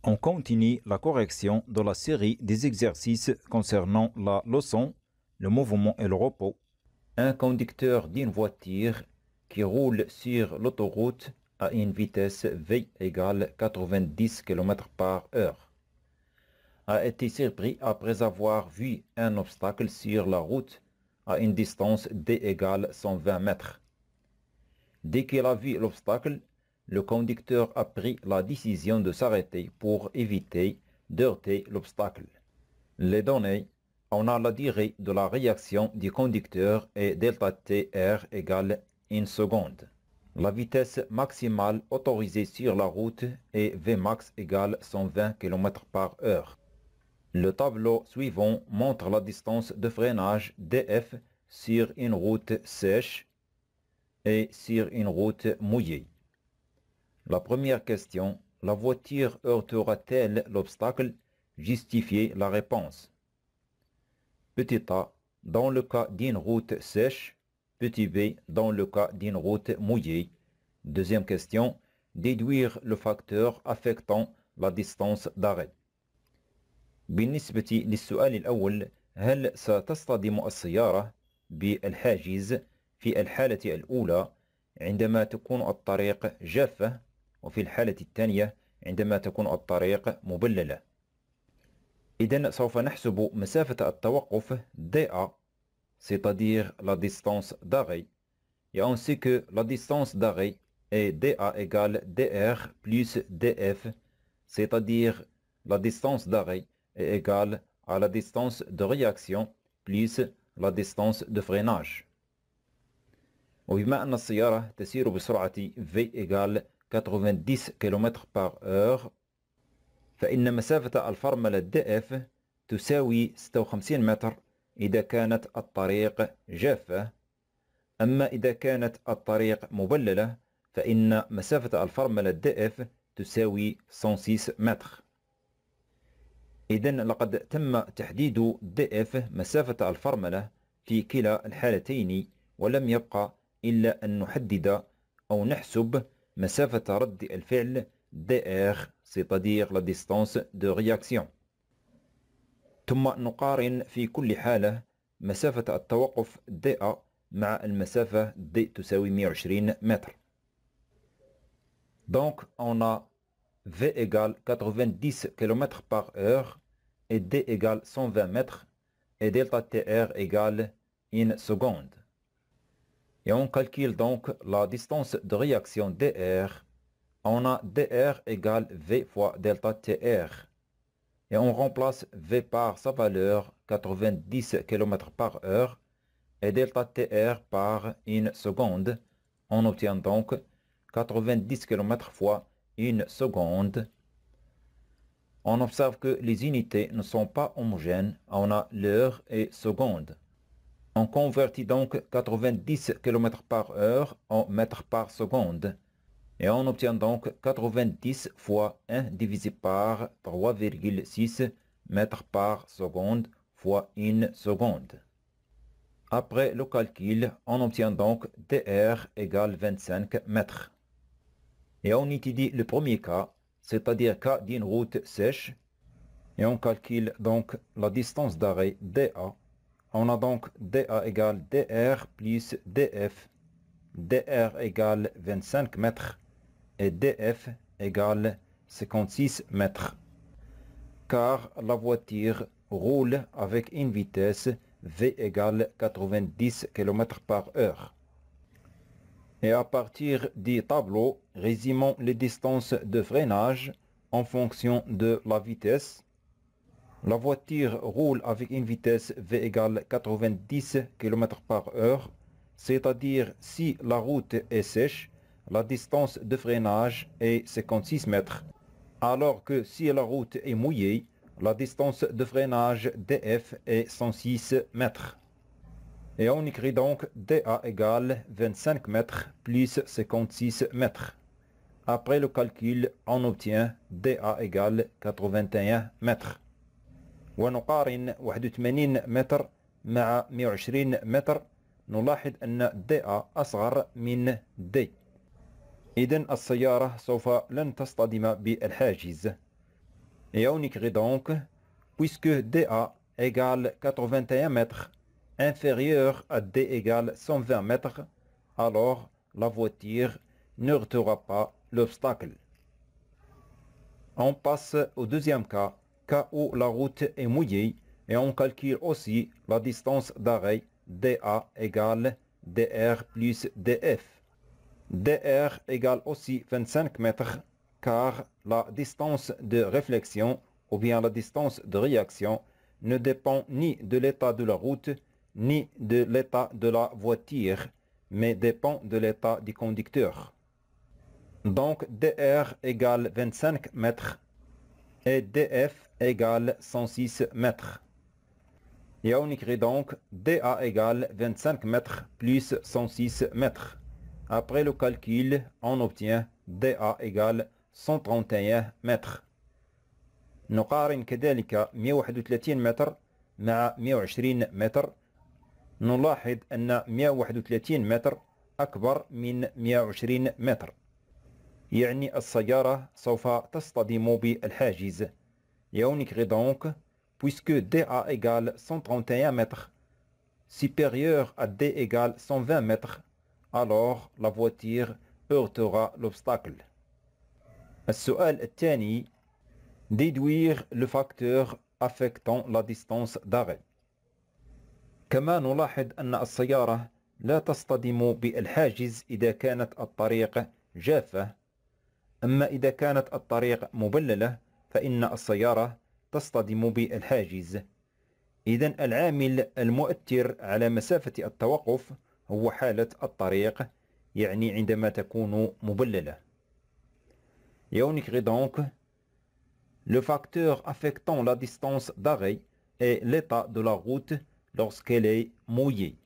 On continue la correction de la série des exercices concernant la leçon, le mouvement et le repos. Un conducteur d'une voiture qui roule sur l'autoroute à une vitesse V égale 90 km/h a été surpris après avoir vu un obstacle sur la route à une distance D égale 120 mètres. Dès qu'il a vu l'obstacle, le conducteur a pris la décision de s'arrêter pour éviter d'heurter l'obstacle. Les données, on a la durée de la réaction du conducteur et delta TR égale 1 seconde. La vitesse maximale autorisée sur la route est Vmax égale 120 km/h. Le tableau suivant montre la distance de freinage DF sur une route sèche et sur une route mouillée. La première question, la voiture heurtera-t-elle l'obstacle? Justifiez la réponse. Petit a, dans le cas d'une route sèche. Petit b, dans le cas d'une route mouillée. Deuxième question, déduire le facteur affectant la distance d'arrêt. بالنسبة للسؤال الأول، هل ستصطدم السيارة بالحاجز في الحالة الأولى عندما تكون الطريق جافة، وفي الحالة الثانية عندما تكون الطريق مبللة؟ إذن سوف نحسب مسافة التوقف DA, c'est-à-dire la distance d'arrêt. Et on sait que la distance d'arrêt est DA égale DR plus DF, c'est-à-dire la distance d'arrêt est égale à la distance de réaction plus la distance de freinage. وبما أن السيارة تسير بسرعة V égale 90 km/h، فإن مسافة الفرملة DF تساوي 56 متر إذا كانت الطريق جافة. أما إذا كانت الطريق مبللة فإن مسافة الفرملة DF تساوي 106 متر. إذن لقد تم تحديد DF مسافة الفرملة في كلا الحالتين، ولم يبقى إلا أن نحدد أو نحسب مسافة رد الفعل DR, c'est-à-dire la distance de réaction. ثم نقارن في كل حالة مسافة التوقف DA مع المسافة D تساوي 120 متر. Donc on a V égale 90 km/h et D égale 120 mètres et delta TR égale 1 seconde. Et on calcule donc la distance de réaction DR. On a DR égale V fois delta TR. Et on remplace V par sa valeur 90 km/h et delta TR par 1 seconde. On obtient donc 90 km fois 1 seconde. On observe que les unités ne sont pas homogènes. On a l'heure et seconde. On convertit donc 90 km/h en mètres par seconde. Et on obtient donc 90 fois 1 divisé par 3,6 mètres par seconde fois 1 seconde. Après le calcul, on obtient donc DR égale 25 mètres. Et on étudie le premier cas, c'est-à-dire cas d'une route sèche. Et on calcule donc la distance d'arrêt DA. On a donc DA égale DR plus DF. DR égale 25 mètres et DF égale 56 mètres. Car la voiture roule avec une vitesse V égale 90 km/h. Et à partir du tableau, résumons les distances de freinage en fonction de la vitesse. La voiture roule avec une vitesse V égale 90 km/h, c'est-à-dire si la route est sèche, la distance de freinage est 56 mètres, alors que si la route est mouillée, la distance de freinage DF est 106 mètres. Et on écrit donc DA égale 25 mètres plus 56 mètres. Après le calcul, on obtient DA égale 81 mètres. ونقارن 81 متر مع 120 متر، نلاحظ أن DA أصغر من D. إذن السيارة سوف لن تصطدم بالحاجز. Et on écrit donc, puisque DA égale 81 mètres, inférieur à D égale 120 mètres, alors la voiture n'heurtera pas l'obstacle. On passe au deuxième cas où la route est mouillée, et on calcule aussi la distance d'arrêt DA égale DR plus DF. DR égale aussi 25 mètres, car la distance de réflexion ou bien la distance de réaction ne dépend ni de l'état de la route, ni de l'état de la voiture, mais dépend de l'état du conducteur. Donc DR égale 25 mètres et DF égale 106 mètres. Et on écrit donc DA égale 25 mètres plus 106 mètres. Après le calcul, on obtient DA égale 131 متر. نقارن كذلك 131 متر مع 120 متر. نلاحظ أن 131 متر أكبر من 120 متر، يعني السيارة سوف تصطدم بالحاجز. Et on écrit donc, puisque DA égale 131 mètres, supérieur à D égale 120 mètres, alors la voiture heurtera l'obstacle. السؤال الثاني، déduire le facteur affectant la distance d'arrêt. كما نلاحظ أن السيارة لا تصطدم بالحاجز إذا كانت الطريق جافة، أما إذا كانت الطريق مبللة فإن السيارة تصطدم بالحاجز. إذن العامل المؤثر على مسافة التوقف هو حالة الطريق، يعني عندما تكون مبللة. Et on écrit donc, le facteur affectant la distance d'arrêt est l'état de la route lorsqu'elle est mouillée.